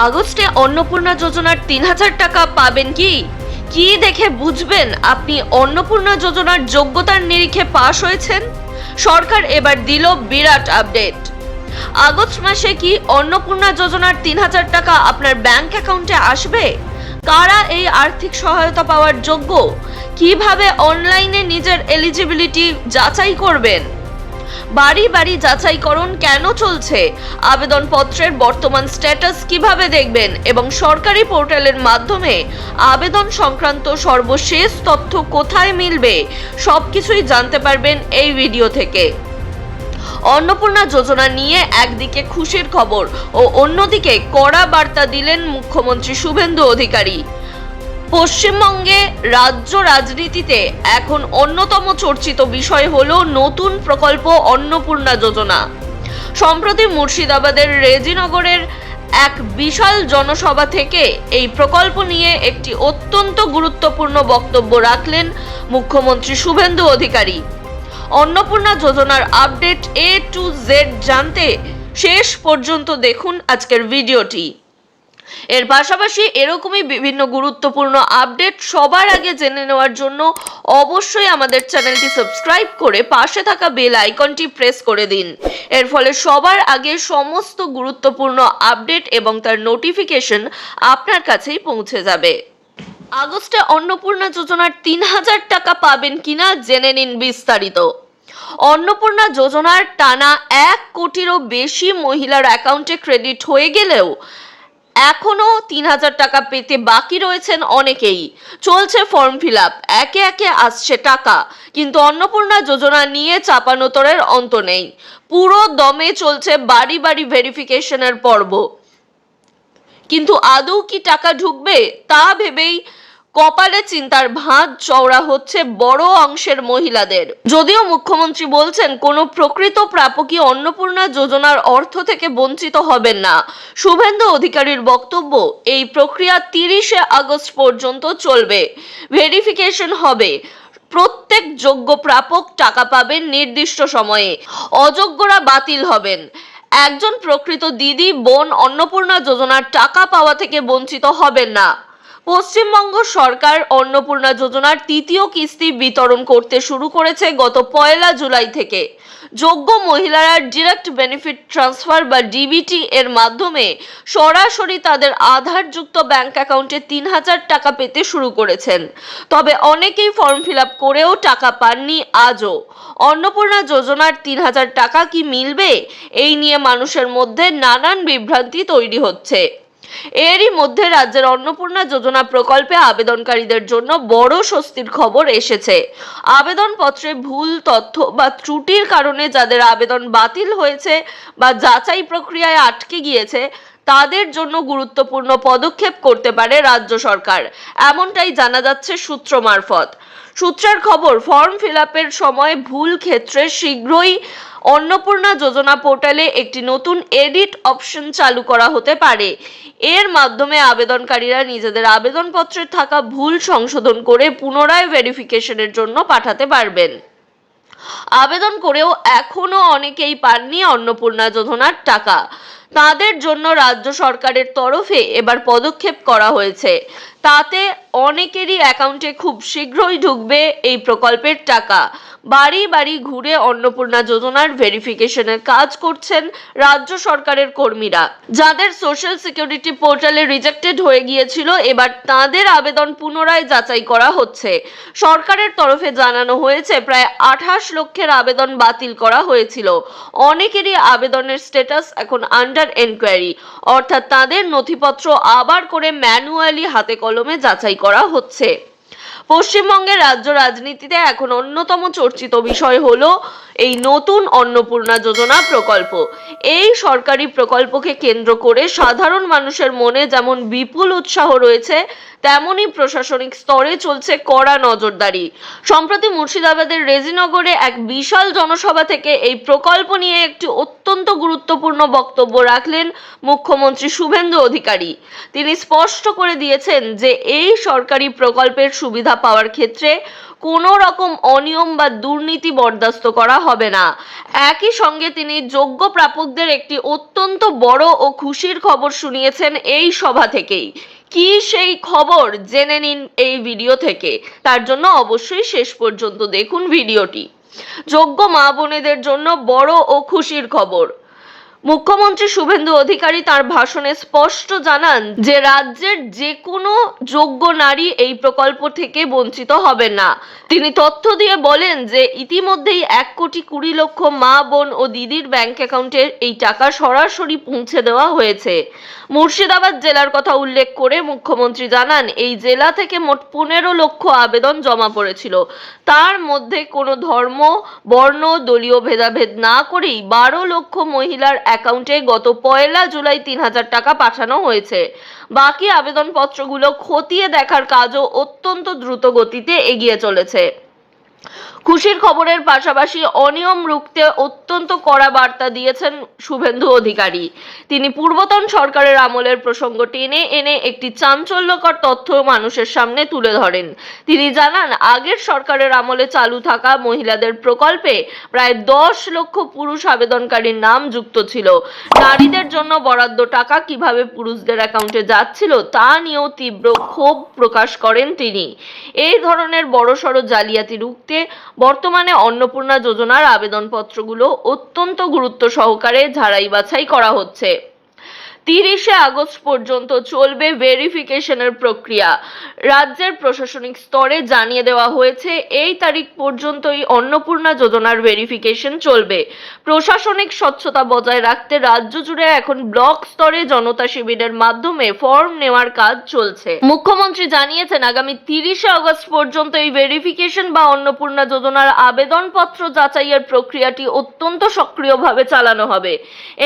আগস্টে অন্নপূর্ণা যোজনার ৩,০০০ টাকা পাবেন কি? কি দেখে বুঝবেন আপনি অন্নপূর্ণা যোজনার যোগ্যতার নিরিখে পাশ হয়েছেন? সরকার এবার দিল বিরাট আপডেট। আগস্ট মাসে কি অন্নপূর্ণা যোজনার ৩,০০০ টাকা আপনার ব্যাংক অ্যাকাউন্টে আসবে? কারা এই আর্থিক সহায়তা পাওয়ার যোগ্য? কিভাবে অনলাইনে নিজের এলিজিবিলিটি যাচাই করবেন? বাড়ি বাড়ি যাচাইকরণ কেন চলছে? আবেদনপত্রের বর্তমান স্ট্যাটাস কিভাবে দেখবেন এবং সরকারি পোর্টালের মাধ্যমে আবেদন সংক্রান্ত সর্বশেষ তথ্য কোথায় মিলবে, সবকিছুই জানতে পারবেন এই ভিডিও থেকে। অন্নপূর্ণা যোজনা নিয়ে একদিকে খুশির খবর ও অন্যদিকে কড়া বার্তা দিলেন মুখ্যমন্ত্রী শুভেন্দু অধিকারী। পশ্চিমবঙ্গে রাজ্য রাজনীতিতে এখন অন্যতম চর্চিত বিষয় হলো নতুন প্রকল্প অন্নপূর্ণা যোজনা। সম্প্রতি মুর্শিদাবাদের রেজিনগরের এক বিশাল জনসভা থেকে এই প্রকল্প নিয়ে একটি অত্যন্ত গুরুত্বপূর্ণ বক্তব্য রাখলেন মুখ্যমন্ত্রী শুভেন্দু অধিকারী। অন্নপূর্ণা যোজনার আপডেট A to Z জানতে শেষ পর্যন্ত দেখুন আজকের ভিডিওটি। এর পাশাপাশি এরকমই বিভিন্ন গুরুত্বপূর্ণ আপডেট সবার আগে জেনে নেওয়ার জন্য অবশ্যই আমাদের চ্যানেলটি সাবস্ক্রাইব করে পাশে থাকা বেল আইকনটি প্রেস করে দিন। এর ফলে সবার আগে সমস্ত গুরুত্বপূর্ণ আপডেট এবং তার নোটিফিকেশন আপনার কাছেই পৌঁছে যাবে। আগস্টে অন্নপূর্ণা যোজনার ৩,০০০ টাকা পাবেন কিনা জেনে নিন বিস্তারিত। অন্নপূর্ণা যোজনার টানা ১ কোটিরও বেশি মহিলার অ্যাকাউন্টে ক্রেডিট হয়ে গেলেও এখনো ৩,০০০ টাকা পেতে বাকি রয়েছেন অনেকেই। চলছে ফর্ম ফিল আপ, একে একে আসছে টাকা, কিন্তু অন্নপূর্ণা যোজনা নিয়ে চাপানোতরের অন্ত নেই। পুরো দমে চলছে বাড়ি বাড়ি ভেরিফিকেশনের পর্ব, কিন্তু আদৌ কি টাকা ঢুকবে তা ভেবেই কপালে চিন্তার ভাঁজ চওড়া হচ্ছে বড় অংশের মহিলাদের। যদিও মুখ্যমন্ত্রী বলছেন কোনো প্রকৃত প্রাপকই অন্নপূর্ণা যোজনার অর্থ থেকে বঞ্চিত হবেন না, শুভেন্দু অধিকারীর বক্তব্য এই প্রক্রিয়া ৩০শে আগস্ট পর্যন্ত চলবে। ভেরিফিকেশন হবে, প্রত্যেক যোগ্য প্রাপক টাকা পাবেন নির্দিষ্ট সময়ে, অযোগ্যরা বাতিল হবেন। একজন প্রকৃত দিদি বোন অন্নপূর্ণা যোজনার টাকা পাওয়া থেকে বঞ্চিত হবেন না। পশ্চিমবঙ্গ সরকার অন্নপূর্ণা যোজনার তৃতীয় কিস্তি বিতরণ করতে শুরু করেছে গত ১ জুলাই থেকে। যোগ্য মহিলারা ডিরেক্ট বেনিফিট ট্রান্সফার বা ডিবিটি এর মাধ্যমে সরাসরি তাদের আধারযুক্ত ব্যাংক অ্যাকাউন্টে ৩,০০০ টাকা পেতে শুরু করেছেন। তবে অনেকেই ফর্ম ফিল আপ করেও টাকা পাননি আজও। অন্নপূর্ণা যোজনার ৩,০০০ টাকা কি মিলবে, এই নিয়ে মানুষের মধ্যে নানান বিভ্রান্তি তৈরি হচ্ছে। এরই মধ্যে রাজ্যের অন্নপূর্ণা যোজনা প্রকল্পে আবেদনকারীদের জন্য বড় স্বস্তির খবর এসেছে। আবেদনপত্রে ভুল তথ্য বা ত্রুটির কারণে যাদের আবেদন বাতিল হয়েছে বা যাচাই প্রক্রিয়ায় আটকে গিয়েছে তাদের জন্য গুরুত্বপূর্ণ পদক্ষেপ করতে পারে রাজ্য সরকার, এমনটাই জানা যাচ্ছে সূত্র মারফত। সূত্রের খবর, ফর্ম ফিল আপের সময় ভুল ক্ষেত্রে শীঘ্রই অন্নপূর্ণা যোজনা পোর্টালে একটি নতুন এডিট অপশন চালু করা হতে পারে। এর মাধ্যমে আবেদনকারীরা নিজেদের আবেদনপত্রে থাকা ভুল সংশোধন করে পুনরায় ভেরিফিকেশনের জন্য পাঠাতে পারবেন। আবেদন করেও এখনো অনেকেই পাননি অন্নপূর্ণা যোজনার টাকা, তাদের জন্য রাজ্য সরকারের তরফে এবার পদক্ষেপ করা হয়েছে। তাতে অনেকেরই অ্যাকাউন্টে খুব শীঘ্রই ঢুকবে এই প্রকল্পের টাকা। বাড়ি বাড়ি ঘুরে অন্নপূর্ণা যোজনার ভেরিফিকেশনের কাজ করছেন রাজ্য সরকারের কর্মীরা। যাদের সোশ্যাল সিকিউরিটি পোর্টালে রিজেক্টেড হয়ে গিয়েছিল, এবার তাদের আবেদন পুনরায় যাচাই করা হচ্ছে। সরকারের তরফে জানানো হয়েছে প্রায় ২৮ লক্ষের আবেদন বাতিল করা হয়েছিল। অনেকেরই আবেদনের স্ট্যাটাস এখন আন্ডার এনকোয়ারি, অর্থাৎ তাদের নথিপত্র আবার করে ম্যানুয়ালি হাতে কলমে যাচাই করা হচ্ছে। পশ্চিমবঙ্গের রাজ্য রাজনীতিতে এখন অন্যতম চর্চিত বিষয় হলো এই নতুন অন্নপূর্ণা যোজনা প্রকল্প। এই সরকারি প্রকল্পকে কেন্দ্র করে সাধারণ মানুষের মনে যেমন বিপুল উৎসাহ রয়েছে, তেমনি প্রশাসনিক স্তরে চলছে কড়া নজরদারি। সম্প্রতি মুর্শিদাবাদের রেজিনগরে এক বিশাল জনসভা থেকে এই প্রকল্প নিয়ে একটি অত্যন্ত গুরুত্বপূর্ণ বক্তব্য রাখলেন মুখ্যমন্ত্রী শুভেন্দু অধিকারী। তিনি স্পষ্ট করে দিয়েছেন যে এই সরকারি প্রকল্পের সুবিধা পাওয়ার ক্ষেত্রে কোনো রকম অনিয়ম বা দুর্নীতি বরদাস্ত করা হবে না। একই সঙ্গে তিনি যোগ্য প্রাপকদের একটি অত্যন্ত বড় ও খুশির খবর শুনিয়েছেন এই সভা থেকেই। কি সেই খবর জেনে নিন এই ভিডিও থেকে। তার জন্য অবশ্যই শেষ পর্যন্ত দেখুন ভিডিওটি। যোগ্য মা বোনেদের জন্য বড় ও খুশির খবর। মুখ্যমন্ত্রী শুভেন্দু অধিকারী তার ভাষণে স্পষ্ট জানান যে রাজ্যের যে কোনো যোগ্য নারী এই প্রকল্প থেকে বঞ্চিত হবেন না। তিনি তথ্য দিয়ে বলেন যে ইতিমধ্যেই 1,20,00,000 মা বোন ও দিদির ব্যাংক অ্যাকাউন্টে এই টাকা সরাসরি পৌঁছে দেওয়া হয়েছে। মুর্শিদাবাদ জেলার কথা উল্লেখ করে মুখ্যমন্ত্রী জানান এই জেলা থেকে মোট 15 লক্ষ আবেদন জমা পড়েছিল। তার মধ্যে কোনো ধর্ম, বর্ণ, দলীয় ভেদাভেদ না করেই 12 লক্ষ মহিলার অ্যাকাউন্টে গত 1 জুলাই 3,000 টাকা পাঠানো হয়েছে। বাকি আবেদনপত্রগুলো খতিয়ে দেখার কাজও অত্যন্ত দ্রুত গতিতে এগিয়ে চলেছে। খুশির খবরের পাশাপাশি অনিয়ম রুখতে অত্যন্ত কড়া বার্তা দিয়েছেন শুভেন্দু অধিকারী। তিনি পূর্বতন সরকারের আমলের প্রসঙ্গ টেনে এনে একটি চাঞ্চল্যকর তথ্য মানুষের সামনে তুলে ধরেন। তিনি জানান আগের সরকারের আমলে চালু থাকা মহিলাদের প্রকল্পে প্রায় 10 লক্ষ পুরুষ আবেদনকারীর নাম যুক্ত ছিল। নারীদের জন্য বরাদ্দ টাকা কিভাবে পুরুষদের অ্যাকাউন্টে যাচ্ছিল তা নিয়েও তীব্র ক্ষোভ প্রকাশ করেন তিনি। এই ধরনের বড়সড় জালিয়াতি রুখতে বর্তমানে অন্নপূর্ণা যোজনার আবেদনপত্রগুলো অত্যন্ত গুরুত্ব সহকারে ঝাড়াই বাছাই করা হচ্ছে। 30 আগস্ট পর্যন্ত চলবে ভেরিফিকেশনের প্রক্রিয়া। রাজ্যের প্রশাসনিক স্তরে জানিয়ে দেওয়া হয়েছে এই তারিখ পর্যন্তই অন্নপূর্ণা যোজনার ভেরিফিকেশন চলবে। প্রশাসনিক স্বচ্ছতা বজায় রাখতে রাজ্য জুড়ে এখন ব্লক স্তরে জনতা শিবিরের মাধ্যমে ফর্ম নেওয়ার কাজ চলছে। মুখ্যমন্ত্রী জানিয়েছেন আগামী 30 আগস্ট পর্যন্ত এই ভেরিফিকেশন বা অন্নপূর্ণা যোজনার আবেদনপত্র যাচাইয়ের প্রক্রিয়াটি অত্যন্ত সক্রিয়ভাবে চালানো হবে।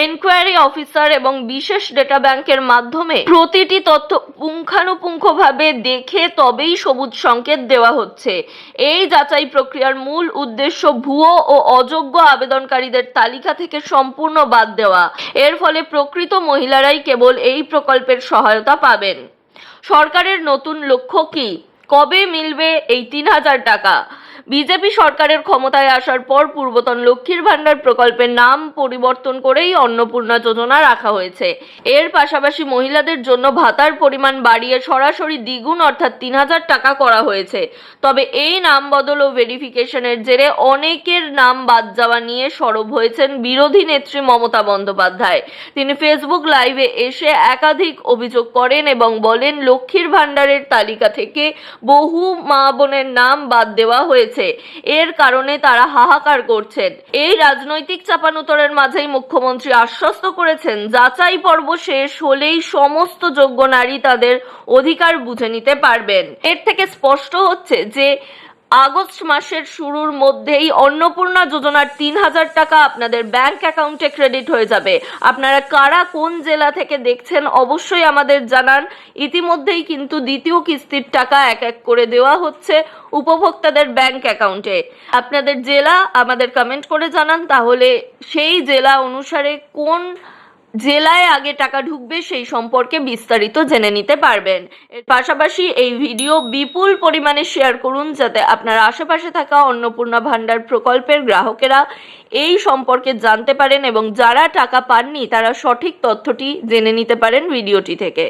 এনকোয়ারি অফিসার এবং বিশেষ ডেটা ব্যাংকের মাধ্যমে প্রতিটি তথ্য পুঙ্খানুপুঙ্খভাবে দেখে তবেই সবুজ সংকেত দেওয়া হচ্ছে। এই যাচাই প্রক্রিয়ার মূল উদ্দেশ্য ভুয়ো ও অযোগ্য আবেদনকারীদের তালিকা থেকে সম্পূর্ণ বাদ দেওয়া। এর ফলে প্রকৃত মহিলারাই কেবল এই প্রকল্পের সহায়তা পাবেন। সরকারের নতুন লক্ষ্য কি? কবে মিলবে এই 3,000 টাকা? বিজেপি সরকারের ক্ষমতায় আসার পর পূর্বতন লক্ষ্মীর ভান্ডার প্রকল্পের নাম পরিবর্তন করেই অন্নপূর্ণা যোজনা রাখা হয়েছে। এর পাশাপাশি মহিলাদের জন্য ভাতার পরিমাণ বাড়িয়ে সরাসরি দ্বিগুণ অর্থাৎ 3,000 টাকা করা হয়েছে। তবে এই নাম বদল ও ভেরিফিকেশনের জেরে অনেকের নাম বাদ যাওয়া নিয়ে সরব হয়েছেন বিরোধী নেত্রী মমতা বন্দ্যোপাধ্যায়। তিনি ফেসবুক লাইভে এসে একাধিক অভিযোগ করেন এবং বলেন লক্ষ্মীর ভান্ডারের তালিকা থেকে বহু মা বোনের নাম বাদ দেওয়া হয়েছে। এর কারণে তারা হাহাকার করছেন। এই রাজনৈতিক চাপানুতরের মাঝেই মুখ্যমন্ত্রী আশ্বস্ত করেছেন যাচাই পর্ব শেষ হলেই সমস্ত যোগ্য নারী তাদের অধিকার বুঝে নিতে পারবেন। এর থেকে স্পষ্ট হচ্ছে যে আগস্ট মাসের শুরুর মধ্যেই অন্নপূর্ণা যোজনার 3,000 টাকা আপনাদের ব্যাংক অ্যাকাউন্টে ক্রেডিট হয়ে যাবে। আপনারা কারা কোন জেলা থেকে দেখছেন অবশ্যই আমাদের জানান। ইতিমধ্যেই কিন্তু দ্বিতীয় কিস্তির টাকা এক এক করে দেওয়া হচ্ছে উপভোক্তাদের ব্যাংক অ্যাকাউন্টে। আপনাদের জেলা আমাদের কমেন্ট করে জানান, তাহলে সেই জেলা অনুসারে কোন জেলায় আগে টাকা ঢুকবে সেই সম্পর্কে বিস্তারিত জেনে নিতে পারবেন। এর পাশাপাশি এই ভিডিও বিপুল পরিমাণে শেয়ার করুন যাতে আপনার আশেপাশে থাকা অন্নপূর্ণা ভান্ডার প্রকল্পের গ্রাহকেরা এই সম্পর্কে জানতে পারেন এবং যারা টাকা পাননি তারা সঠিক তথ্যটি জেনে নিতে পারেন ভিডিওটি থেকে।